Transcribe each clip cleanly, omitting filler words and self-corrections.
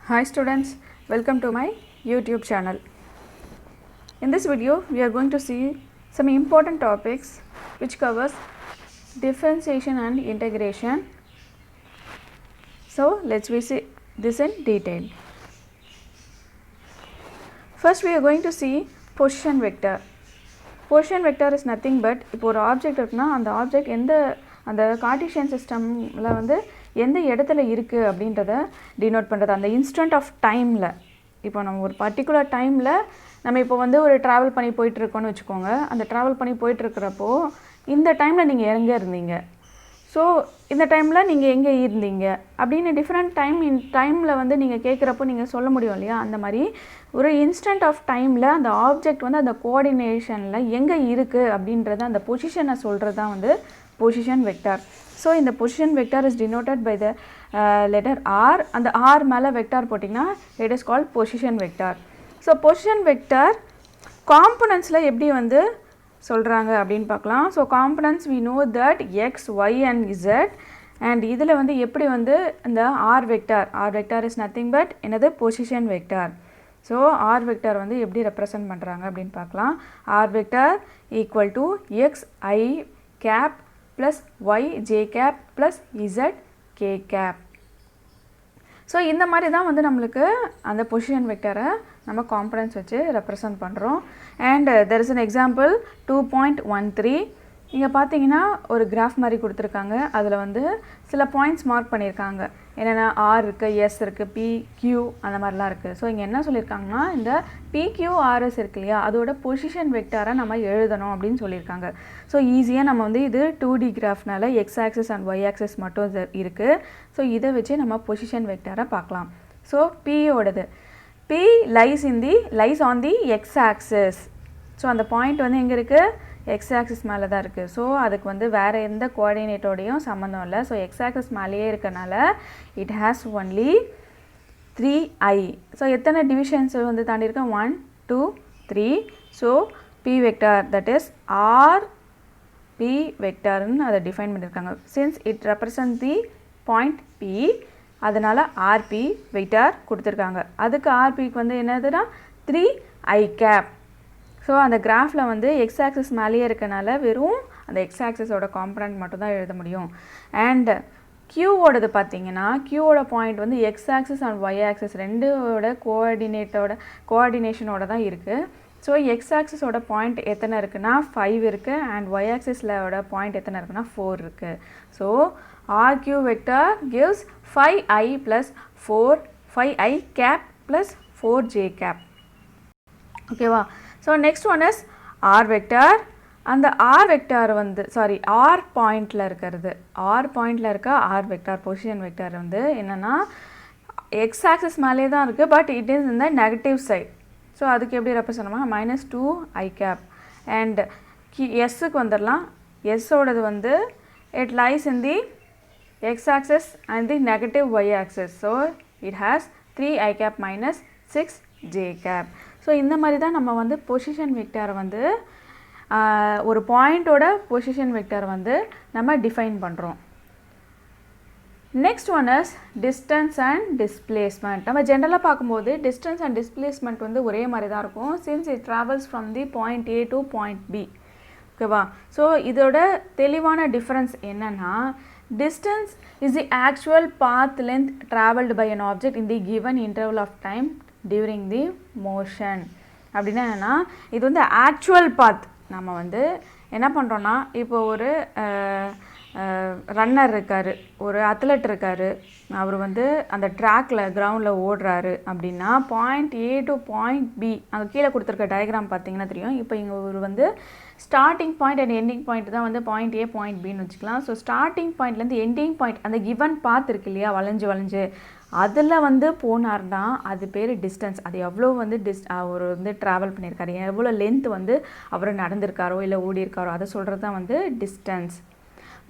Hi students, welcome to my YouTube channel. In this video, we are going to see some important topics which covers differentiation and integration. So, let's see this in detail. First, we are going to see position vector. Position vector is nothing but இப்போ ஒரு object இருக்குன்னா அந்த object அந்த Cartesian சிஸ்டமில் வந்து எந்த இடத்துல இருக்குது அப்படின்றத டினோட் பண்ணுறது. அந்த இன்ஸ்டன்ட் ஆஃப் டைமில் இப்போ நம்ம ஒரு பர்டிகுலர் டைமில் நம்ம இப்போ வந்து ஒரு ட்ராவல் பண்ணி போயிட்டுருக்கோன்னு வச்சுக்கோங்க. அந்த ட்ராவல் பண்ணி போயிட்டுருக்கிறப்போ இந்த டைமில் நீங்கள் எங்கே இருந்தீங்க, ஸோ இந்த டைமில் நீங்கள் எங்கே இருந்தீங்க அப்படின்னு டிஃப்ரெண்ட் டைமில் வந்து நீங்கள் கேட்குறப்போ நீங்கள் சொல்ல முடியும் இல்லையா. அந்த மாதிரி ஒரு இன்ஸ்டன்ட் ஆஃப் டைமில் அந்த ஆப்ஜெக்ட் வந்து அந்த கோஆர்டினேஷனில் எங்கே இருக்குது அப்படின்றத அந்த பொசிஷனை சொல்கிறது தான் வந்து பொசிஷன் வெக்டார். ஸோ இந்த position vector is denoted by the letter R. அந்த ஆர் மேலே வெக்டார் போட்டிங்கன்னா it is called position vector. So position vector காம்பனன்ட்ஸில் எப்படி வந்து சொல்கிறாங்க அப்படின்னு பார்க்கலாம். So components we know that X Y and Z. And இதில் வந்து எப்படி வந்து இந்த R vector is nothing but என்னது position vector. So R vector வந்து எப்படி ரெப்ரசன்ட் பண்ணுறாங்க அப்படின்னு பார்க்கலாம். R vector equal to x i cap plus y j cap plus z k cap. So இந்த மாதிரி தான் வந்து நம்மளுக்கு அந்த பொசிஷன் வெக்டரை நம்ம காம்பனன்ட்ஸ் வச்சு ரெப்ரசன்ட் பண்ணுறோம். And there is an example 2.13. இங்கே பார்த்தீங்கன்னா ஒரு கிராஃப் மாதிரி கொடுத்துருக்காங்க. அதில் வந்து சில பாயிண்ட்ஸ் மார்க் பண்ணியிருக்காங்க. என்னென்னா ஆர் இருக்குது, எஸ் இருக்குது, பி கியூ அந்த மாதிரிலாம் இருக்குது. ஸோ இங்கே என்ன சொல்லியிருக்காங்கன்னா இந்த பிக்யூஆர்எஸ் இருக்கு இல்லையா, அதோட பொசிஷன் வெக்டாரை நம்ம எழுதணும் அப்படின்னு சொல்லியிருக்காங்க. ஸோ ஈஸியாக நம்ம வந்து இது 2D கிராஃப்னால X axis and Y axis மட்டும் இருக்குது. ஸோ இதை வச்சு நம்ம பொசிஷன் வெக்டாரை பார்க்கலாம். ஸோ பியோடது P lies on the X axis. So அந்த பாயிண்ட் வந்து எங்கே இருக்குது, எக்ஸ் ஆக்சிஸ் மேலே தான் இருக்குது. ஸோ அதுக்கு வந்து வேறு எந்த கோஆர்டினேட்டோடையும் சம்மந்தம் இல்லை. ஸோ எக்ஸ் ஆக்சிஸ் மேலேயே இருக்கனால it has only 3i. So எத்தனை டிவிஷன்ஸ் வந்து தாண்டியிருக்கேன், 1 2 3. So P vector that is R P வெக்டார்னு அதை டிஃபைன் பண்ணியிருக்காங்க. Since it represent the point P, அதனால் ஆர்பி வெக்டார் கொடுத்துருக்காங்க. அதுக்கு ஆர்பிக்கு வந்து என்னதுன்னா 3i கேப். ஸோ அந்த கிராஃபில் வந்து எக்ஸ் ஆக்சிஸ் மேலேயே இருக்கனால வெறும் அந்த எக்ஸ் ஆக்சிஸோட காம்பனண்ட் மட்டும் தான் எழுத முடியும். அண்ட் கியூவோடது பார்த்தீங்கன்னா கியூவோட பாயிண்ட் வந்து X axis and Y axis ரெண்டோட கோஆர்டினேஷனோட தான் இருக்குது. ஸோ எக்ஸ் ஆக்சிஸோட பாயிண்ட் எத்தனை இருக்குன்னா 5 இருக்குது. அண்ட் ஒய் ஆக்சிஸோட பாயிண்ட் எத்தனை இருக்குன்னா 4 இருக்குது. So RQ vector gives 5i + 4 5i cap + 4j cap. ஓகேவா. So next one is R vector. அந்த ஆர் வெக்டார் வந்து ஆர் பாயிண்டில் இருக்க ஆர் வெக்டார் பொசிஷன் வெக்டார் வந்து என்னென்னா எக்ஸ் ஆக்சிஸ் மேலே தான் இருக்குது, but it is in the negative side. So அதுக்கு எப்படி ரெப்ரசன்ட் பண்ணுவாங்க, -2i கேப். அண்ட் எஸ்ஸுக்கு வந்துடலாம். எஸ்ஸோடது வந்து it lies in the X axis and the negative y axis. So it has 3i cap - 6j cap. So இந்த மாதிரி தான் நம்ம வந்து பொசிஷன் வெக்டாரை வந்து ஒரு பாயிண்டோட பொசிஷன் வெக்டார் வந்து நம்ம டிஃபைன் பண்ணுறோம். Next one is distance and displacement. நம்ம ஜென்ரலாக பார்க்கும்போது டிஸ்டன்ஸ் அண்ட் டிஸ்பிளேஸ்மெண்ட் வந்து ஒரே மாதிரி தான் இருக்கும், since it travels from the point A to point b. ஓகேவா. ஸோ இதோட தெளிவான டிஃப்ரென்ஸ் என்னென்னா, distance is the actual path length traveled by an object in the given interval of time during the motion. அப்படின்னா என்னென்னா இது வந்து actual பாத். நம்ம வந்து என்ன பண்ணுறோன்னா, இப்போ ஒரு ரன்னர் இருக்கார், ஒரு அத்லெட் இருக்கார், அவர் வந்து அந்த ட்ராக்கில் கிரவுண்டில் ஓடுறாரு அப்படின்னா point A to point b, அங்கே கீழே கொடுத்துருக்க டயக்ராம் பார்த்தீங்கன்னா தெரியும். இப்போ இங்கே ஒரு வந்து starting point and ending point தான் வந்து பாயிண்ட் ஏ பாயிண்ட் பின்னு வச்சுக்கலாம். ஸோ ஸ்டார்டிங் பாயிண்ட்லேருந்து எண்டிங் பாயிண்ட் அந்த கிவன் பாத் இருக்கு இல்லையா, வளைஞ்சு அதில் வந்து போனார்னா அது பேர் டிஸ்டன்ஸ். அது எவ்வளோ வந்து அவர் வந்து ட்ராவல் பண்ணியிருக்காரு, எவ்வளோ லென்த் வந்து அவர் நடந்திருக்காரோ இல்லை ஓடி இருக்காரோ அதை சொல்கிறது தான் வந்து டிஸ்டன்ஸ்.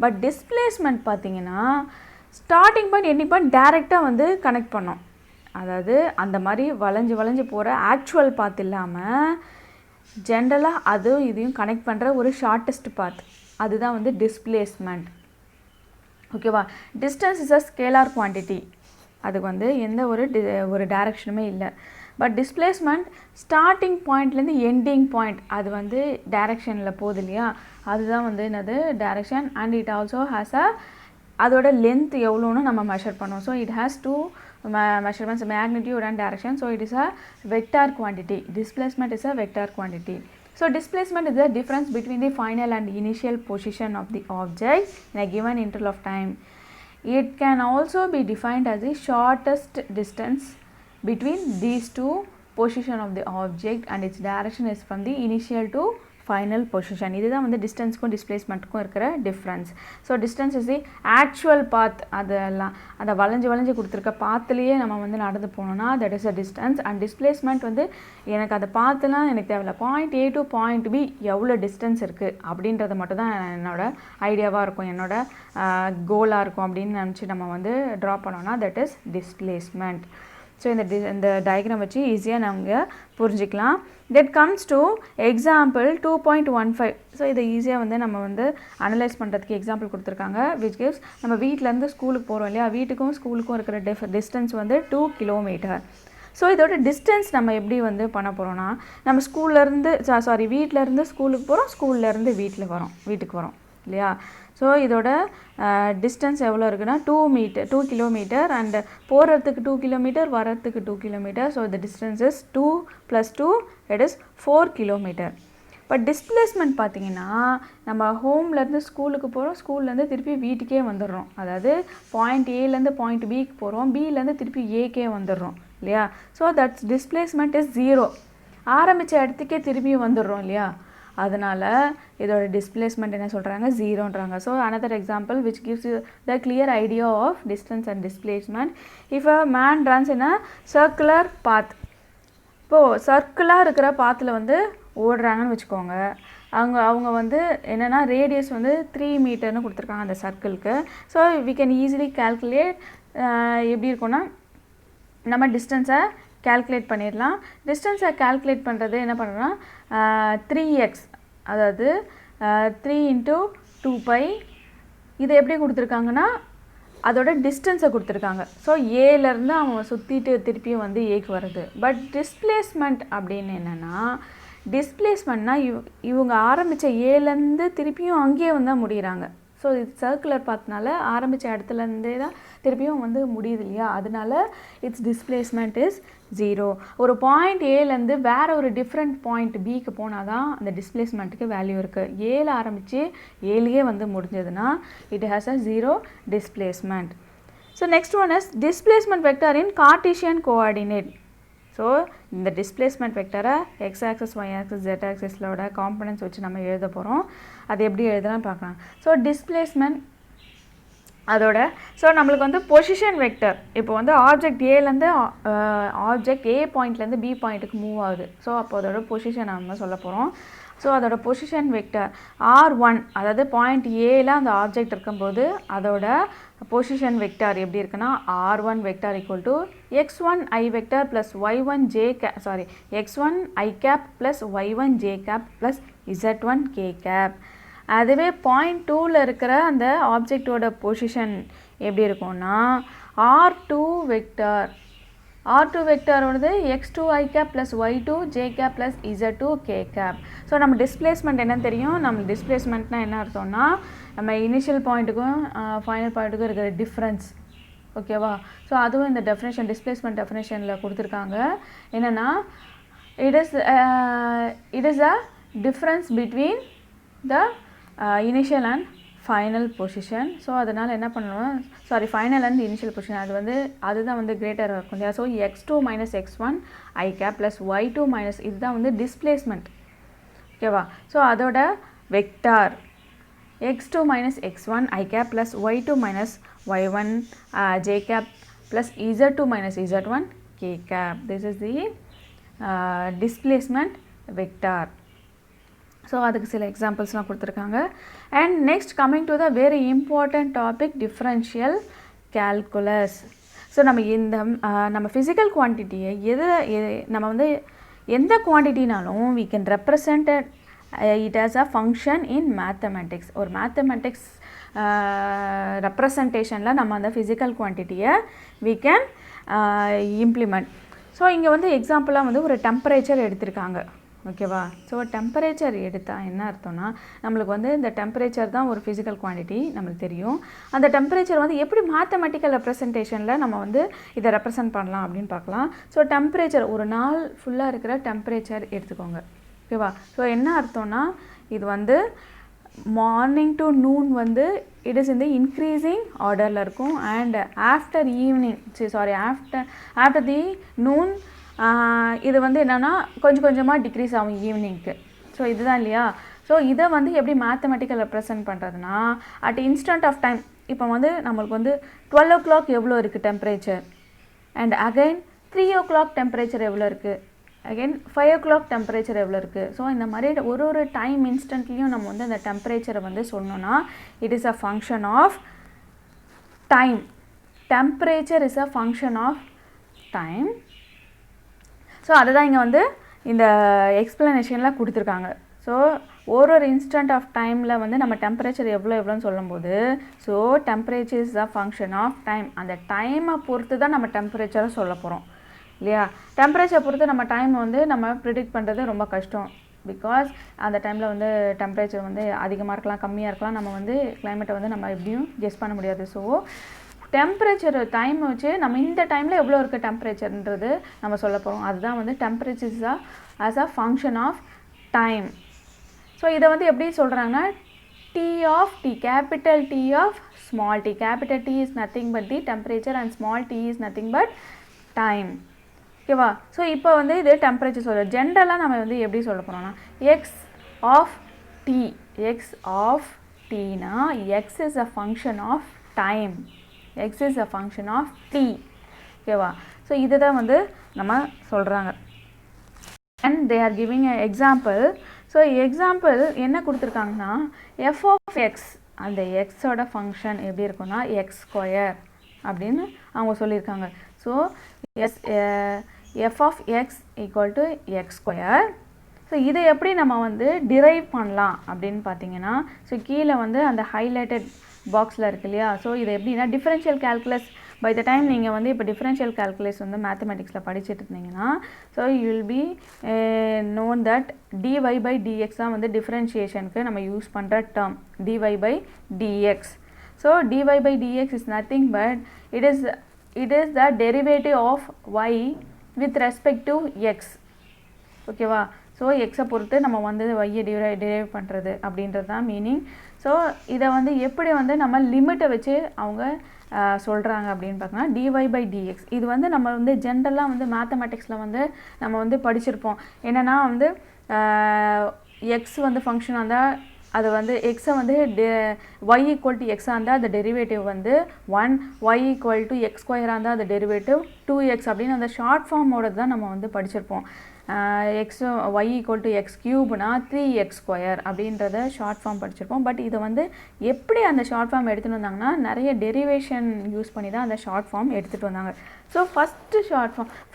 பட் டிஸ்பிளேஸ்மெண்ட் பார்த்தீங்கன்னா ஸ்டார்டிங் பாயிண்ட் எண்டிங் பாயிண்ட் டைரெக்டாக வந்து கனெக்ட் பண்ணோம். அதாவது அந்த மாதிரி வளைஞ்சு போகிற ஆக்சுவல் பாத் இல்லாமல் ஜென்ரலாக அதுவும் இதையும் கனெக்ட் பண்ணுற ஒரு ஷார்ட்டஸ்ட் பாத், அதுதான் வந்து டிஸ்பிளேஸ்மெண்ட். ஓகேவா. Distance is a scalar quantity. அதுக்கு வந்து எந்த ஒரு டைரக்ஷனுமே இல்லை. பட் டிஸ்பிளேஸ்மெண்ட் ஸ்டார்டிங் பாயிண்ட்லேருந்து எண்டிங் பாயிண்ட் அது வந்து டைரக்ஷனில் போகுது இல்லையா, அதுதான் வந்து என்னது direction. And it also has அதோட லென்த் எவ்வளோன்னு நம்ம மெஷர் பண்ணுவோம். So it has two measurements, magnitude and direction. So it is a vector quantity. Displacement is a vector quantity. So displacement is the difference between the final and initial position of the object in a given interval of time. It can also be defined as the shortest distance between these two position of the object and its direction is from the initial to final position. இதுதான் வந்து டிஸ்டன்ஸ்க்கும் டிஸ்பிளேஸ்மெண்ட்டுக்கும் இருக்கிற difference. So distance is the actual path, அதெல்லாம் அந்த வளைஞ்சு கொடுத்துருக்க பாத்துலேயே நம்ம வந்து நடந்து போனோம்னா that is a distance. And displacement வந்து எனக்கு அந்த பாத்துலாம் எனக்கு தேவையில்ல, point A to point B எவ்வளோ டிஸ்டன்ஸ் இருக்குது அப்படின்றது மட்டும் தான் என்னோட ஐடியாவாக இருக்கும், என்னோட கோலாக இருக்கும் அப்படின்னு நினச்சி நம்ம வந்து ட்ரா பண்ணோன்னா தட் இஸ் டிஸ்பிளேஸ்மெண்ட். ஸோ இந்த டயக்ராம் வச்சு ஈஸியாக நாங்கள் புரிஞ்சிக்கலாம். That comes to example 2.15. So இதை ஈஸியாக வந்து நம்ம வந்து அனலைஸ் பண்ணுறதுக்கு எக்ஸாம்பிள் கொடுத்துருக்காங்க. விச் கிவ்ஸ் நம்ம வீட்டிலேருந்து ஸ்கூலுக்கு போகிறோம் இல்லையா, வீட்டுக்கும் ஸ்கூலுக்கும் இருக்கிற டிஸ்டன்ஸ் வந்து 2 கிலோமீட்டர். ஸோ இதோட டிஸ்டன்ஸ் நம்ம எப்படி வந்து பண்ண போகிறோன்னா, நம்ம வீட்டிலேருந்து ஸ்கூலுக்கு போகிறோம், ஸ்கூல்லேருந்து வீட்டுக்கு வரோம் இல்லையா. ஸோ இதோட டிஸ்டன்ஸ் எவ்வளோ இருக்குன்னா 2 கிலோமீட்டர். அண்ட் போகிறதுக்கு 2 கிலோமீட்டர், வரத்துக்கு 2 kilometre. So the distance is 2 + 2 it is 4 kilometre. But displacement பார்த்திங்கன்னா நம்ம ஹோம்லேருந்து ஸ்கூலுக்கு போகிறோம், ஸ்கூல்லேருந்து திருப்பி வீட்டுக்கே வந்துடுறோம். அதாவது பாயிண்ட் ஏலேருந்து பாயிண்ட் பிக்கு போகிறோம், பிலேருந்து திருப்பி ஏக்கே வந்துடுறோம் இல்லையா. So that's displacement is 0. ஆரம்பித்த இடத்துக்கே திரும்பியும் வந்துடுறோம் இல்லையா, அதனால் இதோட டிஸ்பிளேஸ்மெண்ட் என்ன சொல்கிறாங்க, 0ன்றாங்க. So another example which gives you the clear idea of distance and displacement. If a man runs in a circular path, இப்போது சர்க்குலாக இருக்கிற பாத்தில் வந்து ஓடுறாங்கன்னு வச்சுக்கோங்க. அவங்க வந்து என்னென்னா ரேடியஸ் வந்து 3 மீட்டர்னு கொடுத்துருக்காங்க அந்த சர்க்கிளுக்கு. So we can easily calculate எப்படி இருக்கும்னா நம்ம டிஸ்டன்ஸை கால்குலேட் பண்ணிடலாம். டிஸ்டன்ஸை கால்குலேட் பண்ணுறது என்ன பண்ணுறோன்னா 3x, அதாவது 3 × 2π. இதை எப்படி கொடுத்துருக்காங்கன்னா அதோட டிஸ்டன்ஸை கொடுத்துருக்காங்க. ஸோ ஏலேருந்து அவன் சுற்றிட்டு திருப்பியும் வந்து ஏக்கு வருது. பட் டிஸ்பிளேஸ்மெண்ட் அப்படின்னு என்னென்னா, டிஸ்பிளேஸ்மெண்ட்னா இவங்க ஆரம்பித்த ஏலேருந்து திருப்பியும் அங்கேயே வந்து முடிகிறாங்க. ஸோ இது சர்க்குலர் பாத்னால ஆரம்பித்த இடத்துலேருந்தே தான் திருப்பியும் வந்து முடியுது இல்லையா, அதனால இட்ஸ் டிஸ்பிளேஸ்மெண்ட் இஸ் 0. ஒரு பாயிண்ட் ஏலேருந்து வேறு ஒரு டிஃப்ரெண்ட் பாயிண்ட் பிக்கு போனால் தான் அந்த டிஸ்பிளேஸ்மெண்ட்டுக்கு வேல்யூ இருக்குது. ஏல ஆரம்பித்து ஏலையே வந்து முடிஞ்சதுன்னா it has a 0 displacement. So next one is displacement vector in Cartesian coordinate. So இந்த டிஸ்பிளேஸ்மெண்ட் வெக்டரை X axis, Y axis, Z ஆக்சஸோட காம்பனன்ட்ஸ் வச்சு நம்ம எழுத போகிறோம். அது எப்படி எழுதலாம் பார்க்கலாம். ஸோ டிஸ்பிளேஸ்மெண்ட் அதோட நம்மளுக்கு வந்து பொசிஷன் வெக்டர் இப்போ வந்து ஆப்ஜெக்ட் ஏலேருந்து ஆப்ஜெக்ட் ஏ பாயிண்ட்லேருந்து பி பாயிண்ட்டுக்கு மூவ் ஆகுது. ஸோ அப்போ அதோட பொசிஷன் நம்ம சொல்ல போகிறோம். ஸோ அதோட பொசிஷன் வெக்டர் R1, அதாவது பாயிண்ட் ஏல அந்த ஆப்ஜெக்ட் இருக்கும்போது அதோட பொசிஷன் வெக்டர் எப்படி இருக்குன்னா R1 vector equal to x1 i vector plus y1 j x1 i cap plus y1 j cap plus z1 k cap. அதுவே பாயிண்ட் 2ல் இருக்கிற அந்த ஆப்ஜெக்டோட பொசிஷன் எப்படி இருக்கும்னா R2 வெக்டரோடது x2 i cap plus y2 j cap plus z2 k cap. So நம்ம displacement என்னன்னு தெரியும். நம்ம டிஸ்பிளேஸ்மெண்ட்னா என்ன அர்த்தம்னா நம்ம இனிஷியல் பாயிண்ட்டுக்கும் ஃபைனல் பாயிண்ட்டுக்கும் இருக்கிற டிஃப்ரென்ஸ், ஓகேவா. ஸோ அதுவும் இந்த டெஃபினேஷன் டிஸ்பிளேஸ்மெண்ட் டெஃபினேஷனில் கொடுத்துருக்காங்க. என்னென்னா it is a difference between the initial and final position. So அதனால் என்ன பண்ணணும், ஃபைனல் அண்ட் இனிஷியல் பொசிஷன் அதுதான் வந்து கிரேட்டராக இருக்கும் இல்லையா. So x2 minus x1 i cap plus y2 minus இதுதான் வந்து டிஸ்பிளேஸ்மெண்ட், ஓகேவா. ஸோ அதோட vector x2 minus x1 i cap plus y2 minus y1 j cap plus z2 minus z1 k cap. This is the displacement vector. So அதுக்கு சில எக்ஸாம்பிள்ஸ்லாம் கொடுத்துருக்காங்க. And next coming to the very important topic differential calculus. So நம்ம physical குவான்டிட்டியை நம்ம வந்து எந்த குவான்டிட்டினாலும் we can represent it as a function in mathematics. ஒரு மேத்தமெட்டிக்ஸ் ரெப்ரசன்டேஷனில் நம்ம அந்த ஃபிசிக்கல் குவான்டிட்டியை we can implement. ஸோ இங்கே வந்து எக்ஸாம்பிளாக வந்து ஒரு டெம்பரேச்சர் எடுத்திருக்காங்க, ஓகேவா? ஸோ டெம்பரேச்சர் எடுத்தால் என்ன அர்த்தம்னா, நம்மளுக்கு வந்து இந்த டெம்பரேச்சர் தான் ஒரு ஃபிசிக்கல் குவான்டிட்டி நம்மளுக்கு தெரியும். அந்த டெம்பரேச்சர் வந்து எப்படி மேத்தமெட்டிக்கல் ரெப்ரசன்டேஷனில் நம்ம வந்து இதை ரெப்ரசன்ட் பண்ணலாம் அப்படின்னு பார்க்கலாம். ஸோ டெம்பரேச்சர் ஒரு நாள் ஃபுல்லாக இருக்கிற டெம்பரேச்சர் எடுத்துக்கோங்க, ஓகேவா? ஸோ என்ன அர்த்தம்னா, இது வந்து மார்னிங் டு நூன் வந்து இட் இஸ் இந்த இன்க்ரீஸிங் ஆர்டரில் இருக்கும். And after evening after the noon இது வந்து என்னென்னா கொஞ்சம் கொஞ்சமாக டிக்ரீஸ் ஆகும் ஈவினிங்க்கு. ஸோ இதுதான் இல்லையா? ஸோ இதை வந்து எப்படி மேத்தமெட்டிக்கல் ரெப்ரசன்ட் பண்ணுறதுனா, அட் இன்ஸ்டன்ட் ஆஃப் டைம் இப்போ வந்து நம்மளுக்கு வந்து 12 o'clock எவ்வளோ இருக்குது temperature, and again 3 o'clock temperature எவ்வளோ இருக்குது, அகைன் 5 o'clock டெம்பரேச்சர் எவ்வளோ இருக்குது. ஸோ இந்த மாதிரி ஒரு டைம் இன்ஸ்டன்ட்லேயும் நம்ம வந்து அந்த டெம்பரேச்சரை வந்து சொன்னோன்னா it is a function of time. Temperature is a function of time. So அதுதான் இங்கே வந்து இந்த எக்ஸ்ப்ளனேஷனில் கொடுத்துருக்காங்க. ஸோ ஒரு இன்ஸ்டன்ட் ஆஃப் டைமில் வந்து நம்ம டெம்பரேச்சர் எவ்வளோன்னு சொல்லும்போது, so temperature is a function of time. அந்த டைமை பொறுத்து தான் நம்ம டெம்பரேச்சரை சொல்ல போகிறோம் இல்லையா? டெம்பரேச்சர் பொறுத்து நம்ம டைம் வந்து நம்ம ப்ரிடிக்ட் பண்ணுறது ரொம்ப கஷ்டம். பிகாஸ் அந்த டைமில் வந்து டெம்பரேச்சர் வந்து அதிகமாக இருக்கலாம், கம்மியாக இருக்கலாம். நம்ம வந்து கிளைமேட்டை வந்து நம்ம எப்படியும் கெஸ் பண்ண முடியாது. ஸோ டெம்பரேச்சர் டைம் வச்சு நம்ம இந்த டைமில் எவ்வளோ இருக்குது டெம்பரேச்சர்ன்றது நம்ம சொல்ல போகிறோம். அதுதான் வந்து temperature is as a function of time. So இதை வந்து எப்படி சொல்கிறாங்கன்னா, T of T, capital T of small t. Capital T is nothing but the temperature and small t is nothing but time. ஓகேவா? ஸோ இப்போ வந்து இது temperature சொல்ல ஜென்ரலாக நம்ம வந்து எப்படி சொல்ல போகிறோம்னா, எக்ஸ் ஆஃப் டீனா x is a function of time, x is a function of t, ஓகேவா? ஸோ இதை தான் வந்து நம்ம சொல்கிறாங்க. And they are giving a example. So example என்ன கொடுத்துருக்காங்கன்னா, எஃப் ஆஃப் எக்ஸ், அந்த எக்ஸோட ஃபங்க்ஷன் எப்படி இருக்குன்னா x² அப்படின்னு அவங்க சொல்லியிருக்காங்க. So f of x equal to x². So இதை எப்படி நம்ம வந்து டிரைவ் பண்ணலாம் அப்படின்னு பார்த்தீங்கன்னா, ஸோ கீழே வந்து அந்த ஹைலைட்டட் பாக்ஸில் இருக்கு இல்லையா? ஸோ இது எப்படின்னா differential calculus by the time நீங்கள் வந்து இப்போ டிஃபரன்ஷியல் கேல்குலஸ் வந்து மேத்தமெட்டிக்ஸில் படிச்சுட்டு இருந்தீங்கன்னா, so you will be known that dy by dx தான் வந்து டிஃபரன்ஷியேஷனுக்கு நம்ம யூஸ் பண்ணுற term, dy by dx. So dy by dx is nothing but it is the derivative of y with respect to x, ஓகேவா? So எக்ஸை பொறுத்து நம்ம வந்து வையை டிரைவ் பண்ணுறது அப்படின்றது தான் மீனிங். ஸோ இதை வந்து எப்படி வந்து நம்ம லிமிட்டை வச்சு அவங்க சொல்கிறாங்க அப்படின்னு பார்த்தோன்னா, dy பை dx இது வந்து நம்ம வந்து ஜென்ரலாக வந்து மேத்தமெட்டிக்ஸில் வந்து நம்ம வந்து படிச்சிருப்போம். என்னென்னா வந்து எக்ஸ் வந்து ஃபங்க்ஷனாக இருந்தால் அது வந்து எக்ஸை வந்து y ஈக்குவல் டு எக்ஸாக இருந்தால் அந்த டெரிவேட்டிவ் வந்து 1, y ஈக்குவல் டு x² இருந்தால் அந்த டெரிவேட்டிவ் 2x அப்படின்னு அந்த ஷார்ட் ஃபார்மோட தான் நம்ம வந்து படிச்சிருப்போம். X y equal to x³ 3x² அப்படின்றத ஷார்ட் ஃபார்ம் படிச்சிருப்போம். பட் இதை வந்து எப்படி அந்த ஷார்ட் ஃபார்ம் எடுத்துகிட்டு வந்தாங்கன்னா, நிறைய டெரிவேஷன் யூஸ் பண்ணி தான் அந்த ஷார்ட் ஃபார்ம் எடுத்துகிட்டு வந்தாங்க. ஸோ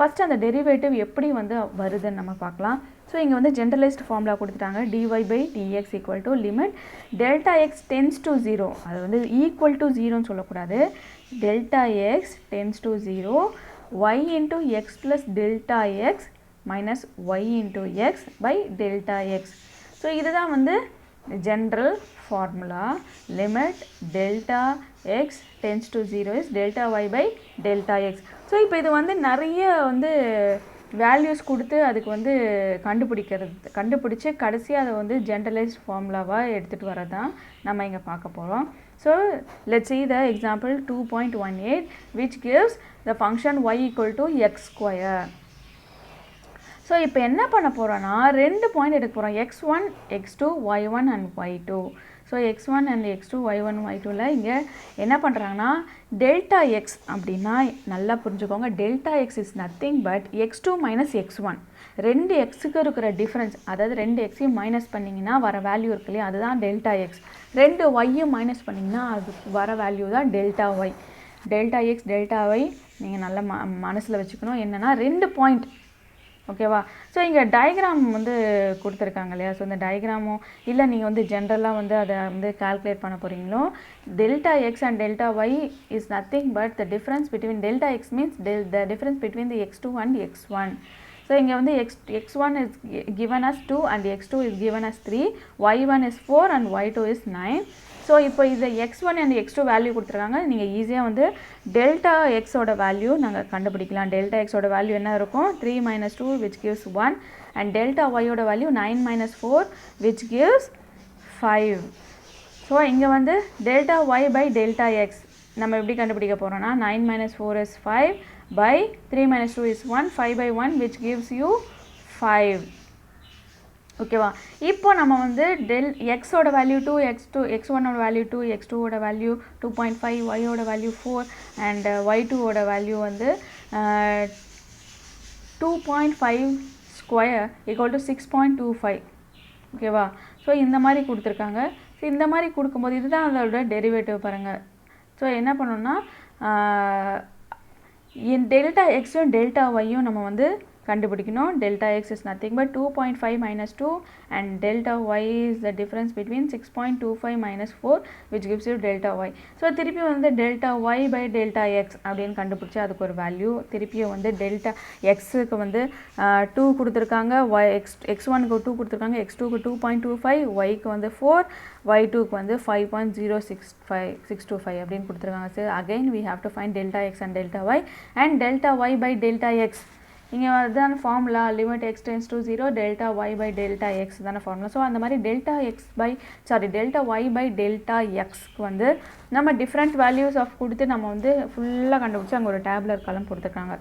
ஃபஸ்ட்டு அந்த டெரிவேட்டிவ் எப்படி வந்து வருதுன்னு நம்ம பார்க்கலாம். ஸோ இங்கே வந்து ஜென்ரலைஸ்ட் ஃபார்முலா கொடுத்துட்டாங்க. dy by dx equal to limit delta x tends to 0, அது வந்து ஈக்குவல் டு 0ன்னு சொல்லக்கூடாது, delta x tends to 0 y into x plus delta x minus y into x by delta x. So இதுதான் வந்து general formula. Limit delta x tends to 0 is delta y by delta x. So இப்போ இது வந்து நிறைய வந்து values கொடுத்து அதுக்கு வந்து கண்டுபிடிச்சி கடைசியாக அதை வந்து ஜென்ரலைஸ்ட் ஃபார்முலாவாக எடுத்துகிட்டு வர தான் நம்ம இங்கே பார்க்க போகிறோம். So let's see the example 2.18 which gives the function y equal to x². So இப்போ என்ன பண்ண போகிறோன்னா, 2 பாயிண்ட் எடுக்க போகிறோம், x1, x2, y1 and y2. So x1 and x2, y1, y2ல இங்கே என்ன பண்ணுறாங்கன்னா, டெல்டா எக்ஸ் அப்படின்னா நல்லா புரிஞ்சுக்கோங்க, delta X is nothing but x2 minus x1. 2 எக்ஸுக்கு இருக்கிற டிஃப்ரென்ஸ், அதாவது 2 எக்ஸையும் மைனஸ் பண்ணிங்கன்னா வர வேல்யூ இருக்கு இல்லையா, அதுதான் டெல்டா எக்ஸ். 2 ஒய்யும் மைனஸ் பண்ணிங்கன்னா அது வர வேல்யூ தான் delta y. Delta x delta y நீங்கள் நல்லா மனசில் வச்சுக்கணும். என்னென்னா 2 பாயிண்ட் ஓகேவா. ஸோ இங்கே டயக்ராம் வந்து கொடுத்துருக்காங்க இல்லையா. ஸோ இந்த டயக்ராமும் இல்லை நீங்கள் வந்து ஜென்ரலாக வந்து அதை வந்து கால்குலேட் பண்ண போகிறீங்களோ, delta x and delta y is nothing but the difference between delta x means the difference between the x2 and x1. So இங்கே வந்து x1 is given as 2 and x2 is given as 3, y1 is 4 and y2 is 9. So இப்போ இது x1 and x2 value கொடுத்துருக்காங்க. நீங்கள் ஈஸியாக வந்து delta எக்ஸோட value நாங்கள் கண்டுபிடிக்கலாம். டெல்டா எக்ஸோட வேல்யூ என்ன இருக்கும், 3 minus 2 which gives 1, and delta ஒய்யோட value 9 minus 4 which gives 5. So இங்கே வந்து delta y by delta x நம்ம எப்படி கண்டுபிடிக்க போகிறோம்னா 9 minus 4 is 5 by 3 minus 2 is 1, 5 by 1 which gives you 5. ஓகேவா. இப்போ நம்ம வந்து எக்ஸோட வேல்யூ 2, x1ஓட வேல்யூ 2, x2ஓட வேல்யூ 2.5, ஒய்யோட வேல்யூ 4 அண்ட் y2ஓட வேல்யூ வந்து 2.5 ஸ்கொயர் ஈக்குவல் டு 6.25. ஓகேவா. ஸோ இந்த மாதிரி கொடுத்துருக்காங்க. ஸோ இந்த மாதிரி கொடுக்கும்போது இதுதான் அதோட டெரிவேட்டிவ் பாருங்கள். ஸோ என்ன பண்ணணும்னா டெல்டா எக்ஸும் டெல்டா ஒய்யும் நம்ம வந்து கண்டுபிடிக்கணும். Delta X is nothing but 2.5 minus 2 and delta y is the difference between 6.25 minus 4 which gives you delta y. So திருப்பி வந்து delta y by delta x அப்படின்னு கண்டுபிடிச்சி அதுக்கு ஒரு வேல்யூ. திருப்பியும் வந்து டெல்டா எக்ஸுக்கு வந்து 2 கொடுத்துருக்காங்க, x1க்கு 2 கொடுத்துருக்காங்க, x2க்கு 2.25, yக்கு வந்து 4, y2க்கு வந்து 5.0625 அப்படின்னு கொடுத்துருக்காங்க. So again we have to find delta x and delta y and delta y by delta x. இங்கே அதுதான formula, limit x tends to 0 delta y by delta X தானே ஃபார்முலா. ஸோ அந்த மாதிரி டெல்டா ஒய் பை டெல்டா எக்ஸ்க்கு வந்து நம்ம different values of கொடுத்து நம்ம வந்து ஃபுல்லாக கண்டுபிடிச்சி அங்கே ஒரு டேப்லர் காலம் கொடுத்துருக்காங்க.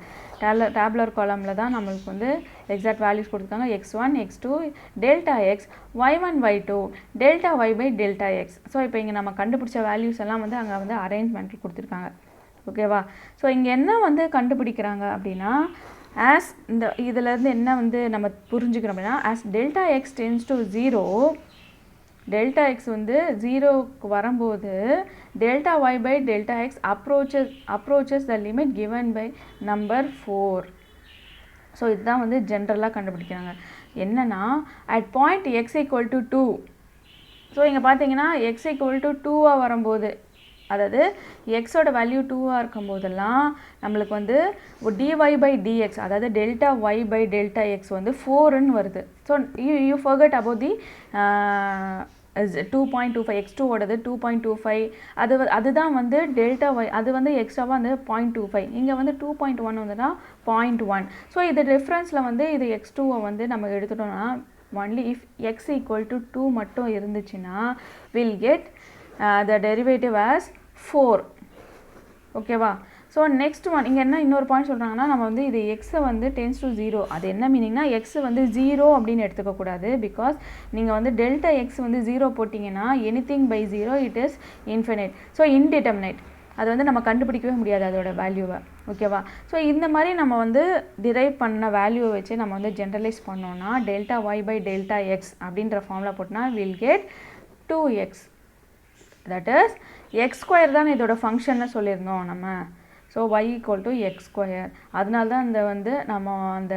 டேப்லர் காலமில் தான் நம்மளுக்கு வந்து எக்ஸாக்ட் வேல்யூஸ் கொடுத்துருக்காங்க. x1 x2 delta x, y1 y2 delta y by delta x. So இப்போ இங்கே நம்ம கண்டுபிடிச்ச வேல்யூஸ் எல்லாம் வந்து அங்கே வந்து அரேஞ்ச்மெண்ட்டில் கொடுத்துருக்காங்க. ஓகேவா. ஸோ இங்கே என்ன வந்து கண்டுபிடிக்கிறாங்க அப்படின்னா, ஆஸ் இந்த இதிலேருந்து என்ன வந்து நம்ம புரிஞ்சுக்கிறோம் அப்படின்னா, as delta x tends to 0, delta x வந்து 0க்கு வரும்போது delta y by delta x approaches the limit given by number 4. So இதுதான் வந்து ஜென்ரலாக கண்டுபிடிக்கிறாங்க. என்னென்னா at point x equal to 2. So இங்கே பார்த்தீங்கன்னா எக்ஸ் ஈக்குவல் டு 2ஆக வரும்போது, அதாவது எக்ஸோட வேல்யூ 2ஆக இருக்கும் போதெல்லாம் நம்மளுக்கு வந்து dy by dx, அதாவது delta y by delta x வந்து 4ன்னு வருது. So you forget about the 2.25, x2ஓடது 2.25, அதுதான் வந்து டெல்டா ஒய், அது வந்து எக்ஸ்ட்ராவாக வந்து 0.25, இங்கே வந்து 2.1 வந்துன்னா 0.1. ஸோ இது டிஃப்ரென்ஸில் வந்து இது x2வை வந்து நம்ம எடுத்துட்டோம்னா only if x equal to 2 மட்டும் இருந்துச்சுன்னா will get the derivative as 4. ஓகேவா. ஸோ நெக்ஸ்ட் ஒன் இங்கே என்ன இன்னொரு பாயிண்ட் சொல்கிறாங்கன்னா, நம்ம வந்து இது எக்ஸை வந்து டென்ஸ் டு 0. அது என்ன மீனிங்னா எக்ஸ் வந்து 0 அப்படின்னு எடுத்துக்கக்கூடாது. பிகாஸ் நீங்கள் வந்து டெல்டா எக்ஸ் வந்து 0 போட்டிங்கன்னா anything by 0 it is infinite. So indeterminate, அது வந்து நம்ம கண்டுபிடிக்கவே முடியாது அதோட வேல்யூவை. ஓகேவா. ஸோ இந்த மாதிரி நம்ம வந்து டிரைவ் பண்ண வேல்யூவை வச்சு நம்ம வந்து ஜென்ரலைஸ் பண்ணோன்னா delta y by delta x அப்படின்ற ஃபார்முலா போட்டோன்னா will get 2x. That is x square தான் இதோட ஃபங்க்ஷன்னு சொல்லியிருந்தோம் நம்ம. So y equal to x square. அதனால தான் இந்த வந்து நம்ம அந்த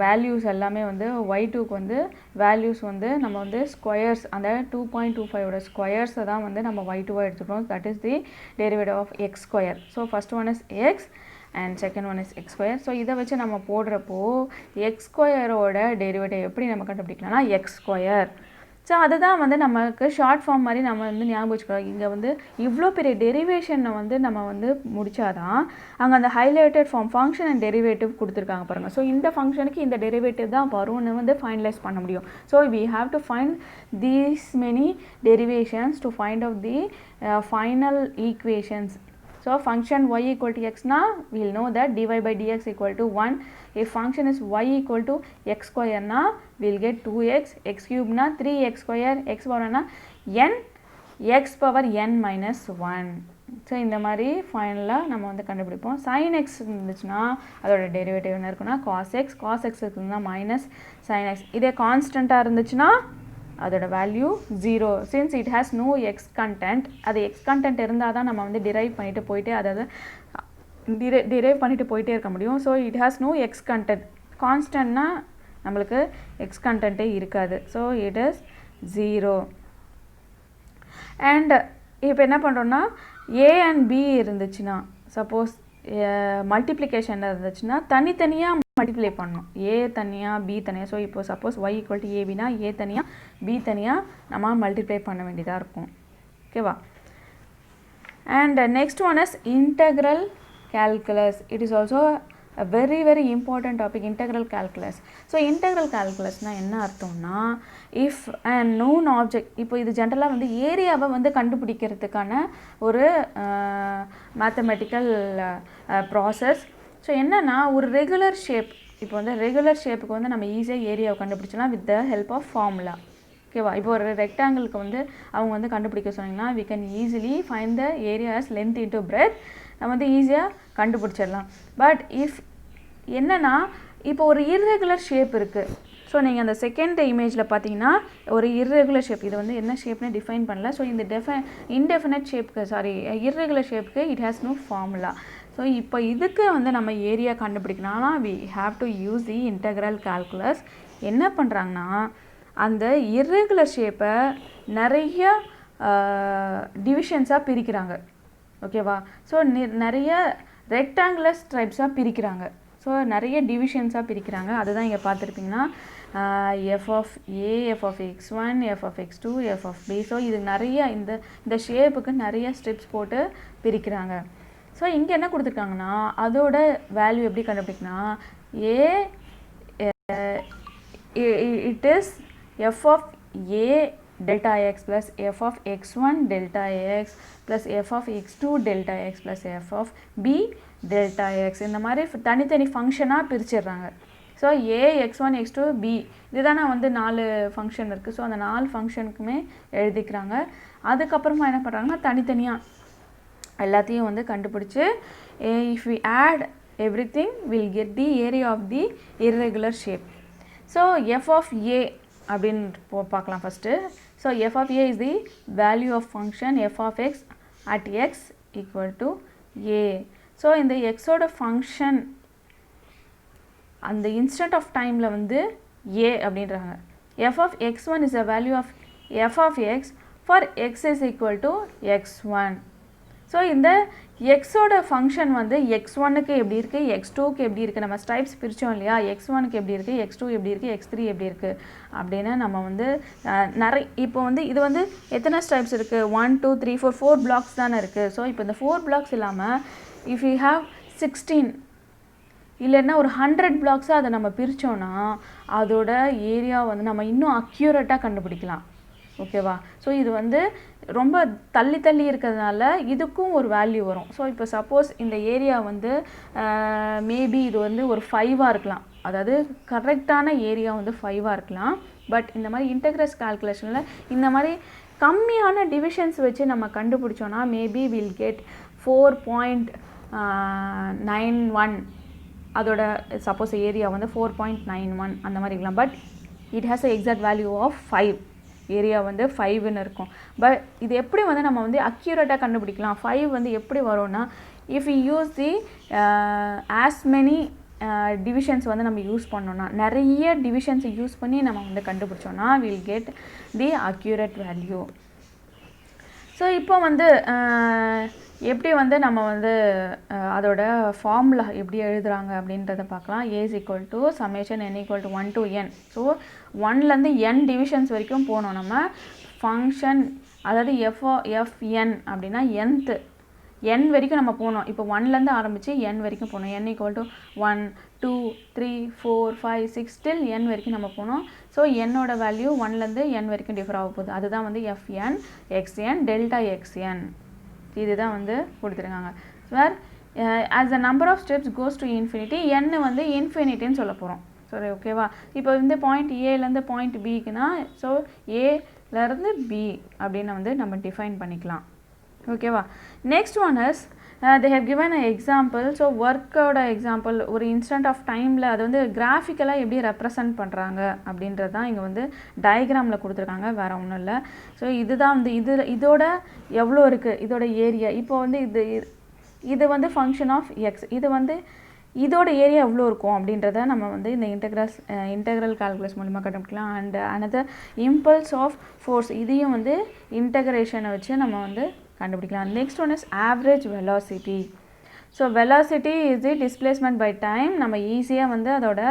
வேல்யூஸ் எல்லாமே வந்து y2க்கு வந்து வேல்யூஸ் வந்து நம்ம வந்து ஸ்கொயர்ஸ், அந்த 2.25ஓட ஸ்கொயர்ஸை தான் வந்து நம்ம y2வாக எடுத்துக்கிறோம். That is the derivative of x square. So first one is x and second one is x square. ஸோ இதை வச்சு நம்ம போடுறப்போ எக்ஸ் ஸ்கொயரோட டெரிவேட்டிவ் எப்படி நம்ம கண்டுபிடிக்கலாம்னா எக்ஸ் ஸ்கொயர். ஸோ அதுதான் வந்து நமக்கு ஷார்ட் ஃபார்ம் மாதிரி நம்ம வந்து ஞாபகம் வச்சுக்கிறோம். இங்கே வந்து இவ்வளோ பெரிய டெரிவேஷனை வந்து நம்ம வந்து முடித்தாதான் அங்கே அந்த highlighted form function and derivative கொடுத்துருக்காங்க பாருங்கள். ஸோ இந்த ஃபங்க்ஷனுக்கு இந்த டெரிவேட்டிவ் தான் வரும்னு வந்து ஃபைனலைஸ் பண்ண முடியும். So we have to find these many derivations to find out the final equations. So function y equal to x na, we will know that dy by dx equal to 1. If function is y equal to x square na, we will get 2x, x cube na 3x square, x power na n, x power n minus 1. So இந்த மாதிரி ஃபைனலாக நம்ம வந்து கண்டுபிடிப்போம். sin x இருந்துச்சுன்னா அதோட derivative என்ன இருக்குன்னா cos x, cos x இருக்குதுன்னா மைனஸ் sin x. இதே கான்ஸ்டண்ட்டாக இருந்துச்சுன்னா அதோட value 0. Since it has no X content, அது எக்ஸ் கண்டென்ட் இருந்தால் தான் நம்ம வந்து டிரைவ் பண்ணிட்டு போயிட்டே, அதாவது டிரைவ் பண்ணிட்டு போயிட்டே இருக்க முடியும். So it has no X content. கான்ஸ்டன்ட்னா நம்மளுக்கு எக்ஸ் கண்டென்ட்டே இருக்காது. So it is 0. அண்ட் இப்போ என்ன பண்ணுறோன்னா ஏ அண்ட் பி இருந்துச்சுன்னா, சப்போஸ் மல்டிப்ளிகேஷன் இருந்துச்சுன்னா தனித்தனியாக மல்டிப்ளை பண்ணணும். ஏ தனியாக பி தனியாக. ஸோ இப்போ சப்போஸ் y = ஏபினா ஏ தனியாக பி தனியாக நம்ம மல்டிப்ளை பண்ண வேண்டியதாக இருக்கும். ஓகேவா? And next one is integral calculus. It is also a very very important topic, integral calculus. So integral calculus na enna arthomna, if a known object, இப்போ இது ஜெனரலாக வந்து ஏரியாவை வந்து கண்டுபிடிக்கிறதுக்கான ஒரு மேத்தமெட்டிக்கல் ப்ராசஸ். ஸோ என்னென்னா ஒரு ரெகுலர் ஷேப், இப்போ வந்து ரெகுலர் ஷேப்புக்கு வந்து நம்ம ஈஸியாக ஏரியாவை கண்டுபிடிச்சலாம் with the help of formula. ஓகேவா? இப்போ ஒரு ரெக்டாங்கிளுக்கு வந்து அவங்க வந்து கண்டுபிடிக்க சொன்னீங்கன்னா we can easily find the area as length into breadth. நம்ம வந்து ஈஸியாக கண்டுபிடிச்சிடலாம். பட் இஃப் என்னென்னா இப்போ ஒரு இர்ரெகுலர் ஷேப் இருக்குது. ஸோ நீங்கள் அந்த செகண்ட் இமேஜில் பார்த்தீங்கன்னா ஒரு இர்ரெகுலர் ஷேப், இது வந்து என்ன ஷேப்னு டிஃபைன் பண்ணல. ஸோ இந்த இன்டெஃபினட் ஷேப்புக்கு, சாரி இர்ரெகுலர் ஷேப்புக்கு it has no formula. So இப்போ இதுக்கு வந்து நம்ம ஏரியா கண்டுபிடிக்கணும்னா we have to use the integral calculus. என்ன பண்ணுறாங்கன்னா அந்த இர்ரெகுலர் ஷேப்பை நிறைய டிவிஷன்ஸாக பிரிக்கிறாங்க. ஓகேவா? ஸோ நிறைய ரெக்டாங்குலர் ஸ்ட்ரைப்ஸாக பிரிக்கிறாங்க. ஸோ நிறைய டிவிஷன்ஸாக பிரிக்கிறாங்க. அதுதான் இங்கே பார்த்துருப்பீங்கன்னா F of A, F of x1, F of x2, F of B. So இது நிறைய இந்த ஷேப்புக்கு நிறைய ஸ்ட்ரிப்ஸ் போட்டு பிரிக்கிறாங்க. ஸோ இங்கே என்ன கொடுத்துருக்காங்கன்னா அதோட வேல்யூ எப்படி கண்டுபிடிக்கணும்னா A it is f of a delta x plus f of x1 delta x plus f of x2 delta x plus f of b delta x. இந்த மாதிரி தனித்தனி ஃபங்க்ஷனாக பிரிச்சிடுறாங்க. So a, x1, x2, b இதுதானே வந்து 4 function இருக்குது. So அந்த 4 ஃபங்க்ஷனுக்குமே எழுதிக்கிறாங்க. அதுக்கப்புறமா என்ன பண்ணுறாங்கன்னா தனித்தனியாக எல்லாத்தையும் வந்து கண்டுபிடிச்சி if we add everything will get the area of the irregular shape. So f of a அப்படின்னு பார்க்கலாம் first. So f of a is the value of function f of x at x equal to a. So இந்த xோட function அந்த instant of டைமில் வந்து a அப்படின்றாங்க. f of x1 is the value of f of x for x is equal to x1. So இந்த எக்ஸோட function வந்து x1க்கு எப்படி இருக்குது, x2க்கு எப்படி இருக்குது, நம்ம ஸ்ட்ரைப்ஸ் பிரித்தோம் இல்லையா, x1க்கு எப்படி இருக்குது, x2 எப்படி இருக்குது, x3 எப்படி இருக்குது அப்படின்னு நம்ம வந்து இப்போ வந்து இது வந்து எத்தனை ஸ்ட்ரைப்ஸ் இருக்குது, 1 2 3 4 பிளாக்ஸ் தானே இருக்குது. ஸோ இப்போ இந்த 4 பிளாக்ஸ் இல்லாமல் இஃப் யூ ஹாவ் 16 இல்லைன்னா ஒரு 100 பிளாக்ஸாக அதை நம்ம பிரித்தோன்னா அதோட ஏரியா வந்து நம்ம இன்னும் அக்யூரேட்டாக கண்டுபிடிக்கலாம். ஓகேவா? ஸோ இது வந்து ரொம்ப தள்ளி தள்ளி இருக்கிறதுனால இதுக்கும் ஒரு வேல்யூ வரும். ஸோ இப்போ சப்போஸ் இந்த ஏரியா வந்து மேபி இது வந்து ஒரு 5ஆக இருக்கலாம், அதாவது கரெக்டான ஏரியா வந்து 5ஆக இருக்கலாம். பட் இந்த மாதிரி இன்டெக்ரல் கால்குலேஷனில் இந்த மாதிரி கம்மியான டிவிஷன்ஸ் வச்சு நம்ம கண்டுபிடிச்சோன்னா மேபி வில் கெட் 4.91. அதோட சப்போஸ் ஏரியா வந்து 4.91 அந்த மாதிரி இருக்கலாம். But it has a exact value of 5. Area வந்து 5ன்னு இருக்கும். பட் இது எப்படி வந்து நம்ம வந்து அக்யூரேட்டாக கண்டுபிடிக்கலாம், 5 வந்து எப்படி வரும்னா if you use the as many divisions வந்து நம்ம யூஸ் பண்ணோன்னா, நிறைய டிவிஷன்ஸை யூஸ் பண்ணி நம்ம வந்து கண்டுபிடிச்சோன்னா will get the accurate value. So இப்போ வந்து எப்படி வந்து நம்ம வந்து அதோட ஃபார்முலா எப்படி எழுதுகிறாங்க அப்படின்றத பார்க்கலாம். a is equal to summation n equal to 1 to n. So 1லேருந்து n டிவிஷன்ஸ் வரைக்கும் போனோம் நம்ம ஃபங்க்ஷன், அதாவது fn அப்படின்னா nth n வரைக்கும் நம்ம போனோம். இப்போ 1லேருந்து ஆரம்பித்து n வரைக்கும் போனோம். n equal to 1 2 3 4 5 6 till n வரைக்கும் நம்ம போனோம். ஸோ என்னோட வேல்யூ 1லேருந்து n வரைக்கும் டிஃபர் ஆக போகுது. அதுதான் வந்து fn xn டெல்டா xn. இதுதான் வந்து கொடுத்துருக்காங்க. வேர் as the number of steps goes to infinity, n வந்து இன்ஃபினிட்டின்னு சொல்ல போகிறோம். சரி, ஓகேவா? இப்போ வந்து பாயிண்ட் ஏலேருந்து பாயிண்ட் பிக்குன்னா ஸோ ஏலேருந்து பி அப்படின்னு வந்து நம்ம டிஃபைன் பண்ணிக்கலாம். ஓகேவா? Next one is they have given an example. So ஒர்க்கோட எக்ஸாம்பிள் ஒரு இன்ஸ்டன்ட் ஆஃப் டைமில் அது வந்து கிராஃபிக்கலாக எப்படி ரெப்ரசன்ட் பண்ணுறாங்க அப்படின்றது தான் இங்கே வந்து டயக்ராமில் கொடுத்துருக்காங்க, வேறு ஒன்றும் இல்லை. ஸோ இதுதான் வந்து இதோட எவ்வளோ இருக்குது இதோட ஏரியா. இப்போ வந்து இது வந்து ஃபங்க்ஷன் ஆஃப் எக்ஸ், இது வந்து இதோட ஏரியா எவ்வளோ இருக்கும் அப்படின்றத நம்ம வந்து இந்த இன்டெக்ரல் கால்குலஸ் மூலிமா கண்டுபிடிக்கலாம். And another impulse of force, இதையும் வந்து இன்டெக்ரேஷனை வச்சு நம்ம வந்து கண்டுபிடிக்கலாம். Next one is average velocity. So velocity is the displacement by time. நம்ம ஈஸியாக வந்து அதோட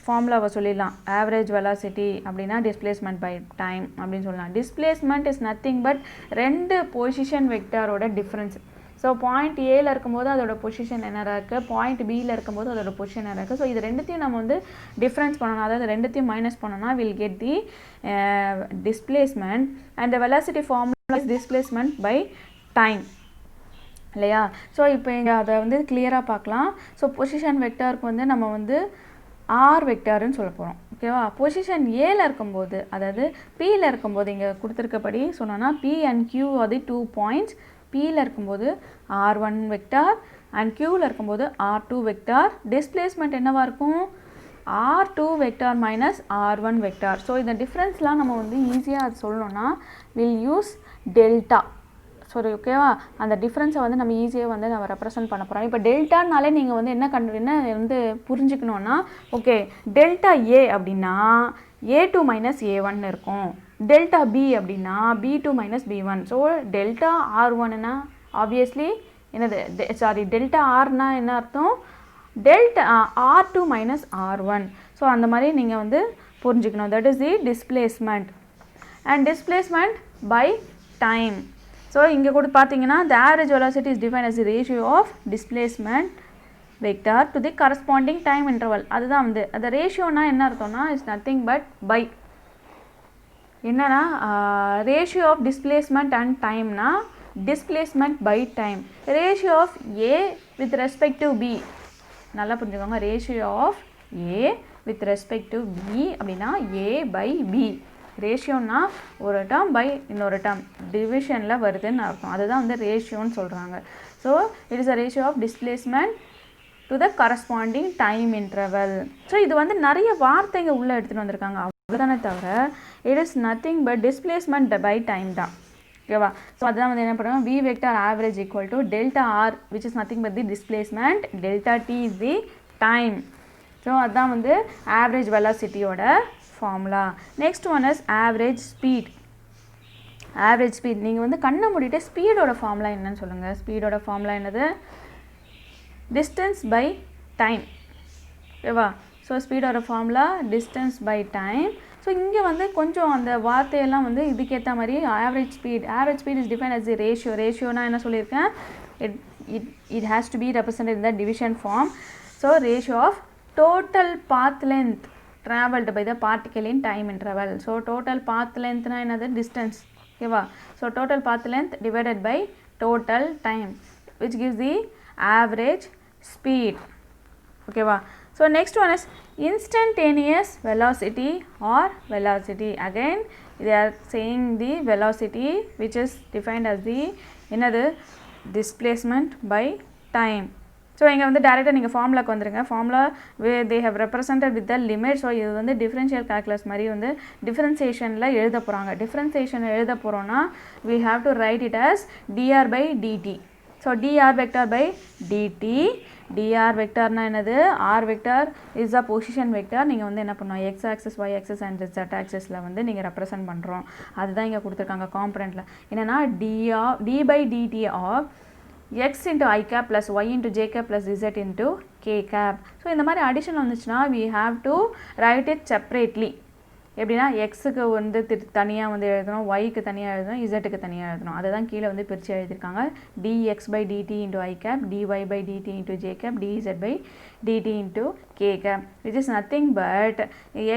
ஃபார்முலாவை சொல்லிடலாம். ஆவரேஜ் வெலாசிட்டி அப்படின்னா டிஸ்பிளேஸ்மெண்ட் பை டைம் அப்படின்னு சொல்லலாம். டிஸ்பிளேஸ்மெண்ட் இஸ் நத்திங் பட் ரெண்டு பொசிஷன் வெக்டாரோட டிஃப்ரென்ஸ். ஸோ பாயிண்ட் ஏல இருக்கும்போது அதோட பொசிஷன் என்ன இருக்குது, பாயிண்ட் பியில் இருக்கும்போது அதோட பொசிஷன் என்ன இருக்குது. ஸோ இது ரெண்டுத்தையும் நம்ம வந்து டிஃப்ரென்ஸ் பண்ணணும், அதாவது ரெண்டுத்தையும் மைனஸ் பண்ணோம்னா will get the displacement. And the velocity formula is displacement by time இல்லையா. ஸோ இப்போ இங்கே அதை வந்து கிளியராக பார்க்கலாம். ஸோ பொசிஷன் வெக்டாருக்கு வந்து நம்ம வந்து ஆர் வெக்டாருன்னு சொல்ல போகிறோம். ஓகேவா. பொசிஷன் ஏல இருக்கும்போது, அதாவது பியில் இருக்கும்போது இங்கே கொடுத்துருக்கப்படி சொன்னோன்னா பி அண்ட் கியூ அது 2 பாயிண்ட்ஸ். பியில் இருக்கும்போது R1 வெக்டார் அண்ட் கியூவில் இருக்கும்போது R2 வெக்டார். டிஸ்பிளேஸ்மெண்ட் என்னவாக இருக்கும், R2 vector minus R1 vector. So இந்த டிஃப்ரென்ஸ்லாம் நம்ம வந்து ஈஸியாக அது சொல்லணும்னா வில் யூஸ் டெல்டா. ஸோ ஓகேவா. அந்த டிஃப்ரென்ஸை வந்து நம்ம ஈஸியாக வந்து நம்ம ரெப்ரசன்ட் பண்ண போகிறோம். இப்போ டெல்டானாலே நீங்கள் வந்து என்ன வந்து புரிஞ்சுக்கணுன்னா, ஓகே டெல்டா ஏ அப்படின்னா A2 மைனஸ் A1 இருக்கும். டெல்டா பி அப்படின்னா B2 minus B1. So delta R1னா ஆப்வியஸ்லி என்னது, டெல்டா ஆர்னா என்ன அர்த்தம், delta R2 minus R1. So அந்த மாதிரி நீங்கள் வந்து புரிஞ்சுக்கணும். That is the displacement. And displacement by time. So இங்கே கூட பார்த்தீங்கன்னா the average velocity is defined as the ratio of displacement vector to the corresponding time interval. அதுதான் வந்து அந்த ரேஷியோனா என்ன அர்த்தம்னா இட்ஸ் நத்திங் பட் பை. என்னன்னா ரேஷியோ ஆஃப் டிஸ்பிளேஸ்மெண்ட் அண்ட் டைம்னா displacement by time. Ratio of A with respect to B, நல்லா புரிஞ்சுக்கோங்க. Ratio of A with respect to B அப்படின்னா ஏ பை பி. ரேஷியோன்னா ஒரு டேர்ம் பை இன்னொரு டேர்ம் டிவிஷனில் வருதுன்னு அர்த்தம். அதுதான் வந்து ரேஷியோன்னு சொல்கிறாங்க. So it is a ratio of displacement to the corresponding time interval. So இது வந்து நிறைய வார்த்தைங்க உள்ளே எடுத்துகிட்டு வந்திருக்காங்க, அவ்வளோதானே தவிர it is nothing but displacement by time தான். ஓகேவா. ஸோ அதுதான் வந்து என்ன பண்ணுவோம், V vector average equal to delta R which is nothing but the displacement, delta T is the time. So அதுதான் வந்து ஆவரேஜ் வெலாசிட்டியோட formula. Next one is average speed. Average speed நீங்கள் வந்து கண்ணை மூடிட்டு ஸ்பீடோட ஃபார்முலா என்னன்னு சொல்லுங்கள். ஸ்பீடோட ஃபார்முலா என்னது, டிஸ்டன்ஸ் பை டைம். ஓகேவா. ஸோ ஸ்பீடோட formula distance by time. So இங்கே வந்து கொஞ்சம் அந்த வார்த்தையெல்லாம் வந்து இதுக்கேற்ற மாதிரி average speed is define as the ratio. ரேஷியோனா என்ன சொல்லியிருக்கேன், it has to be represented in the division form. So ratio of total path length traveled by the particle in time interval. So total path length na another distance. Okay va. So total path length divided by total time, which gives the average speed. Okay va. So next one is instantaneous velocity or velocity. Again they are saying the velocity which is defined as the another displacement by time. So இங்கே வந்து டேரெக்டாக நீங்கள் ஃபார்முலாக்கு வந்துடுங்க. Formula they have represented with the limit. So இது வந்து differential calculus மாதிரி வந்து டிஃப்ரென்சியேஷனில் எழுத போகிறாங்க. டிஃப்ரென்சியேஷன் எழுத போகிறோன்னா we have to write it as dr by dt. So dr vector by dt. dr vectorனா என்னது, r vector is a position vector. நீங்கள் வந்து என்ன பண்ணுவோம், x axis y axis and z axisல வந்து நீங்கள் ரெப்ரசன்ட் பண்ணுறோம். அதுதான் இங்கே கொடுத்துருக்காங்க காம்பனண்ட்டில். என்னென்னா d by dt of x into I cap plus y into j cap plus z into k cap. So இந்த மாதிரி அடிஷன் வந்துச்சுன்னா we have to write it separately. எப்படின்னா எக்ஸுக்கு வந்து தனியாக வந்து எழுதணும், ஒய்க்கு தனியாக எழுதணும், இசட்டுக்கு தனியாக எழுதணும். அதுதான் கீழே வந்து பிரித்து எழுதியிருக்காங்க. dx by dt into I cap, dy by dt into j cap, dz by dt into k cap, which is nothing but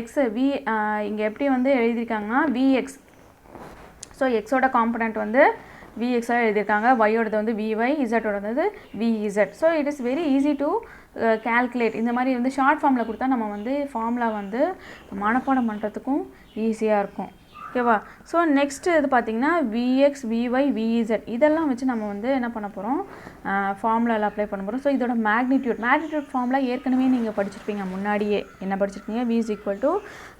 x v. இங்கே எப்படி வந்து எழுதியிருக்காங்கன்னா vx. ஸோ எக்ஸோட காம்பனண்ட் வந்து vx எழுதியிருக்காங்க, y-ஓடது வந்து vy, z-ஓடது வந்து vz. So it is very easy to calculate. இந்த மாதிரி வந்து ஷார்ட் ஃபார்மில் கொடுத்தா நம்ம வந்து ஃபார்முலா வந்து மனப்பாடம் பண்ணுறதுக்கும் ஈஸியாக இருக்கும். ஓகேவா. ஸோ நெக்ஸ்ட் இது பார்த்திங்கன்னா vx, vy, vz இதெல்லாம் வச்சு நம்ம வந்து என்ன பண்ண போகிறோம், ஃபார்முலாவில் அப்ளை பண்ண போகிறோம். ஸோ இதோட மேக்னிடியூட் ஃபார்முலா ஏற்கனவே நீங்கள் படிச்சிருப்பீங்க, முன்னாடியே என்ன படிச்சிருக்கீங்க, v is equal to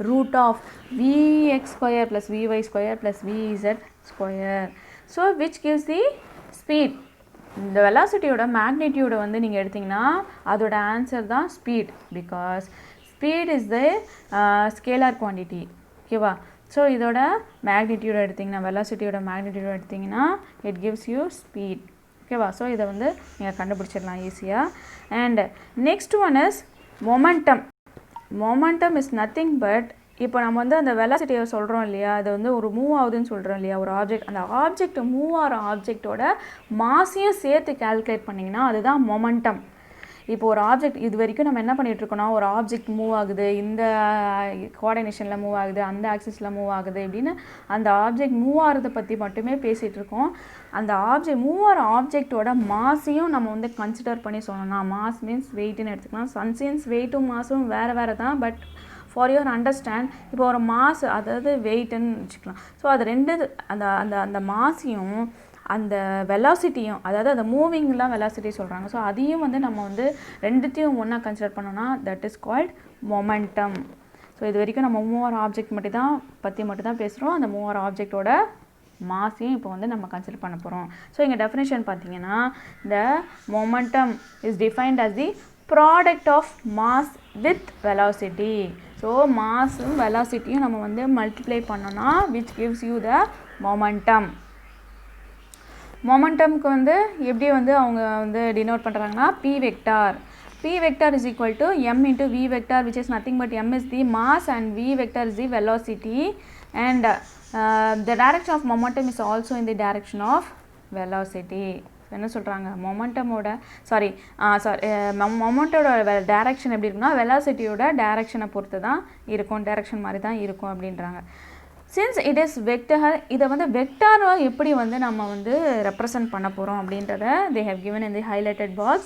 root of vx square plus vy square plus vz square. So which gives the speed. இந்த வெலாசிட்டியோட மேக்னிடியூடை வந்து நீங்கள் எடுத்திங்கன்னா அதோட ஆன்சர் தான் speed, because speed is the scalar quantity. ஓகேவா? ஸோ இதோட மேக்னிடியூட் எடுத்திங்கன்னா, வெலாசிட்டியோட மேக்னிடியூட் எடுத்திங்கன்னா இட் கிவ்ஸ் யூ ஸ்பீட். ஓகேவா? ஸோ இதை வந்து நீங்கள் கண்டுபிடிச்சிடலாம் ஈஸியாக. And next one is momentum. Momentum is nothing but, இப்போ நம்ம வந்து அந்த வெலாசிட்டியை சொல்கிறோம் இல்லையா, அது வந்து ஒரு மூவ் ஆகுதுன்னு சொல்கிறோம் இல்லையா ஒரு ஆப்ஜெக்ட், அந்த ஆப்ஜெக்ட் மூவ் ஆகிற ஆப்ஜெக்டோட மாஸையும் சேர்த்து கால்குலேட் பண்ணிங்கன்னா அதுதான் மொமெண்டம். இப்போ ஒரு ஆப்ஜெக்ட் இது வரைக்கும் நம்ம என்ன பண்ணிகிட்ருக்கோன்னா, ஒரு ஆப்ஜெக்ட் மூவ் ஆகுது, இந்த கோஆர்டினேஷனில் மூவ் ஆகுது, அந்த ஆக்சிஸில் மூவ் ஆகுது இப்படின்னு அந்த ஆப்ஜெக்ட் மூவ் ஆகிறத பற்றி மட்டுமே பேசிகிட்ருக்கோம். அந்த ஆப்ஜெக்ட் மூவ் ஆகிற ஆப்ஜெக்டோட மாஸையும் நம்ம வந்து கன்சிடர் பண்ணி சொல்லணும்னா, மாஸ் மீன்ஸ் வெயிட்டுன்னு எடுத்துக்கலாம். சன்சீன்ஸ் வெயிட்டும் மாஸும் வேறு வேறு தான், பட் ஃபார் யுவர் அண்டர்ஸ்டாண்ட் இப்போ ஒரு மாஸ் அதாவது வெயிட்டுன்னு வச்சுக்கலாம். ஸோ அது ரெண்டு அந்த அந்த அந்த மாஸையும் அந்த வெலாசிட்டியும், அதாவது அந்த மூவிங்லாம் வெலாசிட்டி சொல்கிறாங்க, ஸோ அதையும் வந்து நம்ம வந்து ரெண்டுத்தையும் ஒன்றா கன்சிடர் பண்ணோன்னா that is called momentum. So இது வரைக்கும் நம்ம மூவர் ஆப்ஜெக்ட் மட்டும் தான் பேசுகிறோம். அந்த மூவர் ஆப்ஜெக்டோட மாஸையும் இப்போ வந்து நம்ம கன்சிடர் பண்ண போகிறோம். ஸோ இங்கே டெஃபினேஷன் பார்த்தீங்கன்னா, the momentum is defined as the product of mass with velocity. So மாஸும் வெலாசிட்டியும் நம்ம வந்து மல்டிப்ளை பண்ணோன்னா which gives you the momentum. மொமெண்டம்க்கு வந்து எப்படி வந்து அவங்க வந்து டினோட் பண்ணுறாங்கன்னா, P vector. P vector is equal to m into v vector, which is nothing but m is the mass and v vector is the velocity, and the direction of momentum is also in the direction of velocity. என்ன சொல்கிறாங்க, மொமெண்டமோட மொமெண்டோட direction எப்படி இருக்குன்னா வெலாசிட்டியோட டைரக்ஷனை பொறுத்து தான் இருக்கும், direction மாதிரி தான் இருக்கும் அப்படின்றாங்க. சின்ஸ் இட் இஸ் வெக்டர், இதை வந்து வெக்டாரை எப்படி வந்து நம்ம வந்து ரெப்ரசன்ட் பண்ண போகிறோம் அப்படின்றத they have given in the highlighted box.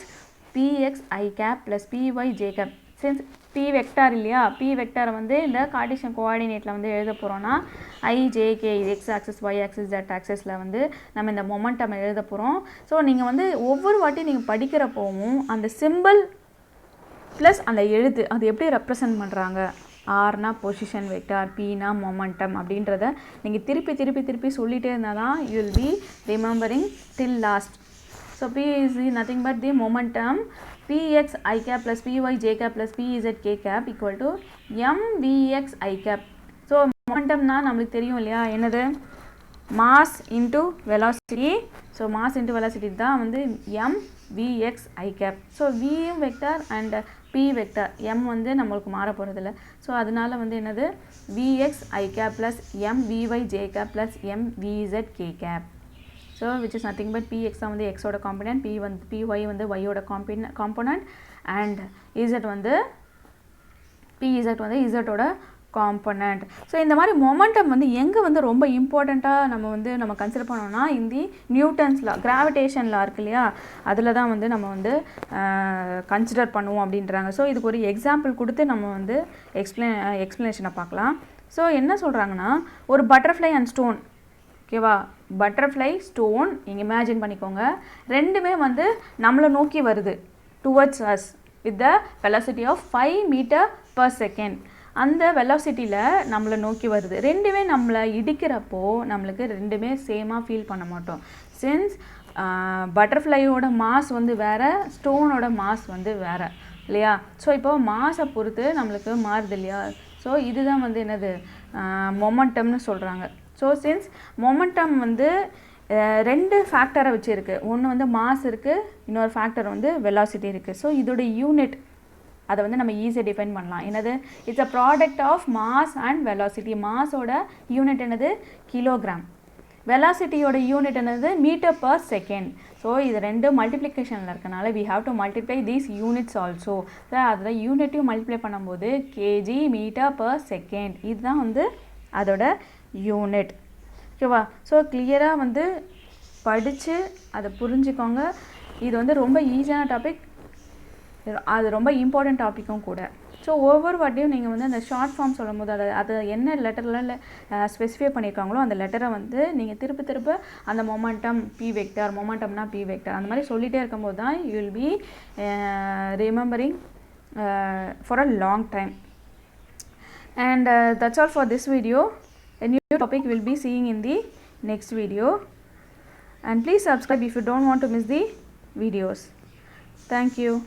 px I cap plus py j cap. Since p vector இல்லையா, p வெக்டாரை வந்து இந்த கார்ட்டீசியன் கோஆர்டினேட்டில் வந்து எழுத போகிறோன்னா i j k x axis y axis z ஆக்சிஸில் வந்து நம்ம இந்த மொமெண்டம் எழுத போகிறோம். ஸோ நீங்கள் வந்து ஒவ்வொரு வாட்டி நீங்கள் படிக்கிறப்போவும் அந்த சிம்பிள் ப்ளஸ் அந்த எழுத்து அது எப்படி ரெப்ரசன்ட் பண்ணுறாங்க, ஆர்னா பொசிஷன் வெக்டார், பீனா மொமெண்டம் அப்படின்றத நீங்கள் திருப்பி சொல்லிகிட்டே இருந்தால் தான் you will be remembering till last. So P is nothing but the momentum Px I cap plus Py j cap plus Pz k cap equal to mvx I cap. So மொமெண்டம்னா நம்மளுக்கு தெரியும் இல்லையா, என்னது mass into velocity. So mass into velocity தான் வந்து mvx I cap. So v vector and p vector m வந்து நம்மளுக்கு மாற போகிறதில்ல. ஸோ அதனால வந்து என்னது vx I cap plus mvy j cap plus mvz k cap. So which is nothing but px தான் வந்து x ஓட காம்பனண்ட், py வந்து y ஓட காம்பனண்ட், அண்ட் z வந்து pz வந்து z ஓட காம்பனண்ட். ஸோ இந்த மாதிரி மொமெண்டம் வந்து எங்கே வந்து ரொம்ப இம்பார்ட்டண்ட்டாக நம்ம கன்சிடர் பண்ணோம்னா இந்த நியூட்டன்ஸ் லா, கிராவிடேஷன் லா இருக்கு இல்லையா, அதில் தான் வந்து நம்ம வந்து கன்சிடர் பண்ணுவோம் அப்படின்றாங்க. ஸோ இதுக்கு ஒரு எக்ஸாம்பிள் கொடுத்து நம்ம வந்து எக்ஸ்ப்ளனேஷனை பார்க்கலாம். ஸோ என்ன சொல்கிறாங்கன்னா, ஒரு பட்டர்ஃப்ளை அண்ட் ஸ்டோன், ஓகேவா, பட்டர்ஃப்ளை ஸ்டோன் நீங்கள் இமேஜின் பண்ணிக்கோங்க, ரெண்டுமே வந்து நம்மளை நோக்கி வருது towards us with the velocity of 5 metre per second. அந்த வெலாசிட்டியில் நம்மளை நோக்கி வருது, ரெண்டுமே நம்மளை இடிக்கிறப்போ நம்மளுக்கு ரெண்டுமே சேமாக ஃபீல் பண்ண மாட்டோம். சின்ஸ் பட்டர்ஃப்ளையோட மாஸ் வந்து வேறு, ஸ்டோனோட மாஸ் வந்து வேறு இல்லையா. ஸோ இப்போ மாஸை பொறுத்து நம்மளுக்கு மாறுது இல்லையா. ஸோ இதுதான் வந்து என்னது மொமெண்டம்னு சொல்கிறாங்க. ஸோ சின்ஸ் மொமெண்டம் வந்து ரெண்டு ஃபேக்டரை வச்சு இருக்குது, ஒன்று வந்து மாஸ் இருக்குது, இன்னொரு ஃபேக்டர் வந்து வெலாசிட்டி இருக்குது. ஸோ இதோட யூனிட் அதை வந்து நம்ம ஈஸியாக டிஃபைன் பண்ணலாம். என்னது, it's a product of mass and velocity. மாஸோட யூனிட் என்னது கிலோகிராம், வெலாசிட்டியோட யூனிட் என்னது மீட்டர் பர் செகண்ட். ஸோ இது ரெண்டு மல்டிப்ளிகேஷனில் இருக்கனால we have to multiply these units also. So அதில் யூனிட்டையும் மல்டிப்ளை பண்ணும்போது கேஜி மீட்டர் பர் செகண்ட், இதுதான் வந்து அதோட யூனிட். ஓகேவா. ஸோ கிளியராக வந்து படித்து அதை புரிஞ்சுக்கோங்க. இது வந்து ரொம்ப ஈஸியான டாபிக், அது ரொம்ப இம்பார்ட்டண்ட் டாப்பிக்கும் கூட. ஸோ ஒவ்வொரு வாட்டியும் நீங்கள் வந்து அந்த ஷார்ட் ஃபார்ம் சொல்லும் போது அது என்ன லெட்டரில் ஸ்பெசிஃபை பண்ணியிருக்காங்களோ அந்த லெட்டரை வந்து நீங்கள் திரும்ப அந்த மொமெண்டம் பி வெக்டார், மொமெண்டம்னா பி வெக்டார், அந்த மாதிரி சொல்லிகிட்டே இருக்கும்போது தான் you will be remembering for a long time. And that's all for this video. A new topic we'll be seeing in the next video. And please subscribe if you don't want to miss the videos. Thank you.